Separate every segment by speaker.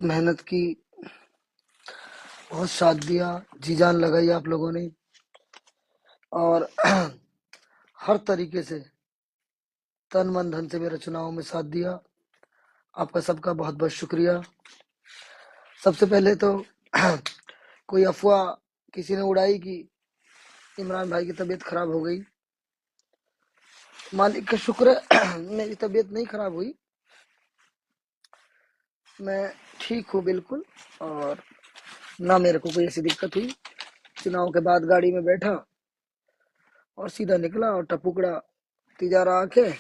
Speaker 1: मेहनत की, बहुत साथ दिया, जी जान लगाई आप लोगों ने और हर तरीके से तन मन धन से मेरे चुनाव में साथ दिया। आपका सबका बहुत बहुत शुक्रिया। सबसे पहले तो कोई अफवाह किसी ने उड़ाई कि इमरान भाई की तबीयत खराब हो गई। मालिक का शुक्र है मेरी तबीयत नहीं खराब हुई, मैं ठीक हूँ बिल्कुल। और ना मेरे को कोई ऐसी दिक्कत हुई। चुनाव के बाद गाड़ी में बैठा और सीधा निकला और टपुकड़ा तिजारा आके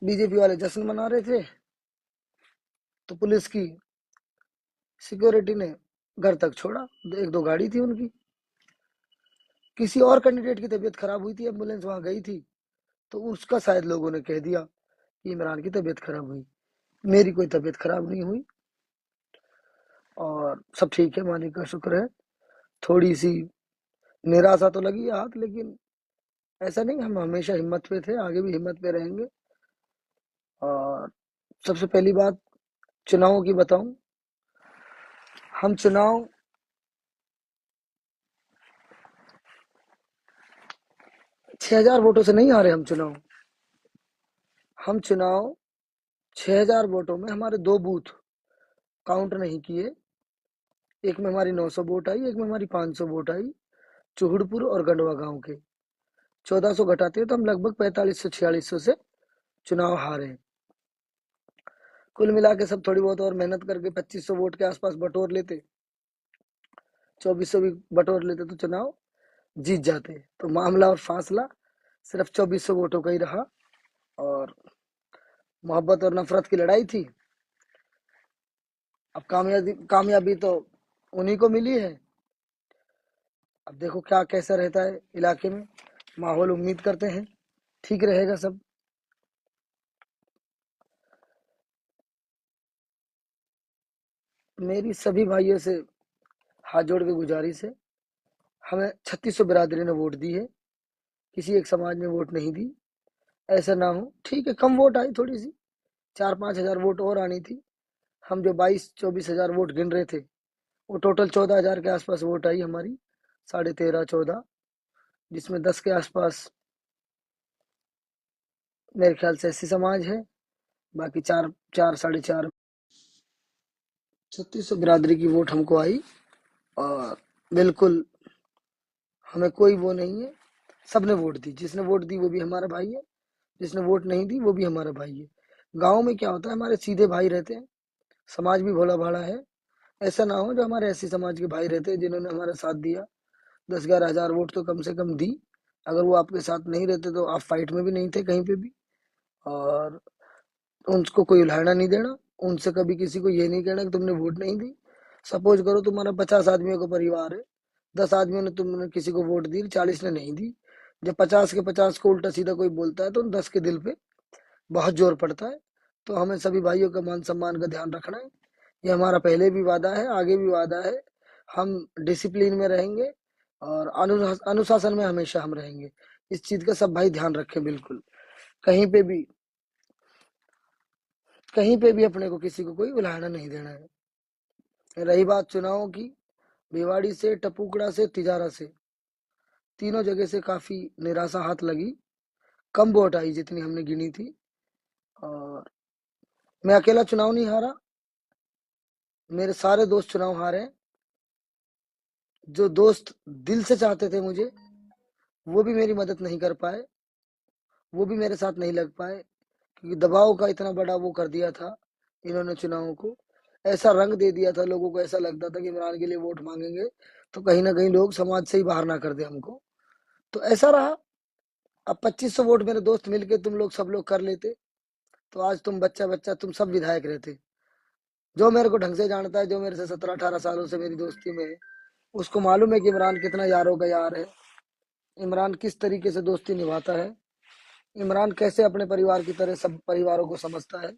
Speaker 1: बीजेपी वाले जश्न मना रहे थे, तो पुलिस की सिक्योरिटी ने घर तक छोड़ा। एक दो गाड़ी थी उनकी। किसी और कैंडिडेट की तबीयत खराब हुई थी, एम्बुलेंस वहां गई थी, तो उसका शायद लोगों ने कह दिया कि इमरान की तबीयत खराब हुई। मेरी कोई तबीयत खराब नहीं हुई और सब ठीक है, मालिक का शुक्र है। थोड़ी सी निराशा तो लगी हाथ, लेकिन ऐसा नहीं, हम हमेशा हिम्मत पे थे, आगे भी हिम्मत पे रहेंगे। और सबसे पहली बात चुनावों की बताऊं, हम चुनाव 6,000 वोटों से नहीं हारे। हम चुनाव 6,000 वोटों में हमारे दो बूथ काउंट नहीं किए। एक में हमारी 900 वोट आई, एक में हमारी 500 वोट आई, चूहड़पुर और गंडवा गांव के। 1400 घटाते तो हम लगभग 4500-4600 से चुनाव हारे। कुल मिला के सब थोड़ी बहुत और मेहनत करके 2500 वोट के आसपास बटोर लेते, 2400 भी बटोर लेते तो चुनाव जीत जाते। तो मामला और फासला सिर्फ 2400 वोटों का ही रहा और मोहब्बत और नफरत की लड़ाई थी। अब कामयाबी तो उन्हीं को मिली है। अब देखो क्या कैसा रहता है इलाके में माहौल, उम्मीद करते हैं ठीक रहेगा सब। मेरी सभी भाइयों से हाथ जोड़ के गुजारिश है, हमें 3600 बिरादरी ने वोट दी है, किसी एक समाज ने वोट नहीं दी। ऐसा ना हो, ठीक है कम वोट आई थोड़ी सी, 4-5 हजार वोट और आनी थी। हम जो 22-24 हजार वोट गिन रहे थे, वो टोटल 14,000 के आसपास वोट आई हमारी, 13.5-14, जिसमें 10 के आसपास मेरे ख्याल से एससी समाज है, बाकी चार चार 4.5 3600 बिरादरी की वोट हमको आई। और बिल्कुल हमें कोई वो नहीं है, सबने वोट दी। जिसने वोट दी वो भी हमारा भाई है, जिसने वोट नहीं दी वो भी हमारा भाई है। गांव में क्या होता है, हमारे सीधे भाई रहते हैं, समाज भी भोला भाला है। ऐसा ना हो जो हमारे एससी समाज के भाई रहते हैं जिन्होंने हमारा साथ दिया, 10-11 हजार वोट तो कम से कम दी। अगर वो आपके साथ नहीं रहते तो आप फाइट में भी नहीं थे कहीं पे भी। और उनको कोई उल्हाड़ा नहीं देना, उनसे कभी किसी को ये नहीं कहना कि तुमने वोट नहीं दी। सपोज करो तुम्हारा 50 आदमियों का परिवार है, 10 आदमियों ने तुमने किसी को वोट दी, 40 ने नहीं दी। जब 50 के 50 को उल्टा सीधा कोई बोलता है तो उन 10 के दिल पे बहुत जोर पड़ता है। तो हमें सभी भाइयों का मान सम्मान का ध्यान रखना है। ये हमारा पहले भी वादा है, आगे भी वादा है। हम डिसिप्लिन में रहेंगे और अनुशासन में हमेशा हम रहेंगे। इस चीज का सब भाई ध्यान रखें बिल्कुल। कहीं पे भी कहीं पे भी अपने को किसी को कोई उलाहना नहीं देना है। रही बात चुनावों की, भिवाड़ी से, टपुकड़ा से, तिजारा से, तीनों जगह से काफी निराशा हाथ लगी। कम वोट आई जितनी हमने गिनी थी। और मैं अकेला चुनाव नहीं हारा, मेरे सारे दोस्त चुनाव हारे। जो दोस्त दिल से चाहते थे मुझे, वो भी मेरी मदद नहीं कर पाए, वो भी मेरे साथ नहीं लग पाए, क्योंकि दबाव का इतना बड़ा वो कर दिया था इन्होंने चुनावों को। ऐसा रंग दे दिया था, लोगों को ऐसा लगता था कि इमरान के लिए वोट मांगेंगे तो कहीं ना कहीं लोग समाज से ही बाहर ना कर दे हमको। तो ऐसा रहा। अब 2500 वोट मेरे दोस्त मिलके तुम लोग सब लोग कर लेते तो आज तुम बच्चा बच्चा तुम सब विधायक रहते। जो मेरे को ढंग से जानता है, जो मेरे से 17-18 सालों से मेरी दोस्ती में है, उसको मालूम है कि इमरान कितना यारों का यार है, इमरान किस तरीके से दोस्ती निभाता है, इमरान कैसे अपने परिवार की तरह सब परिवारों को समझता है।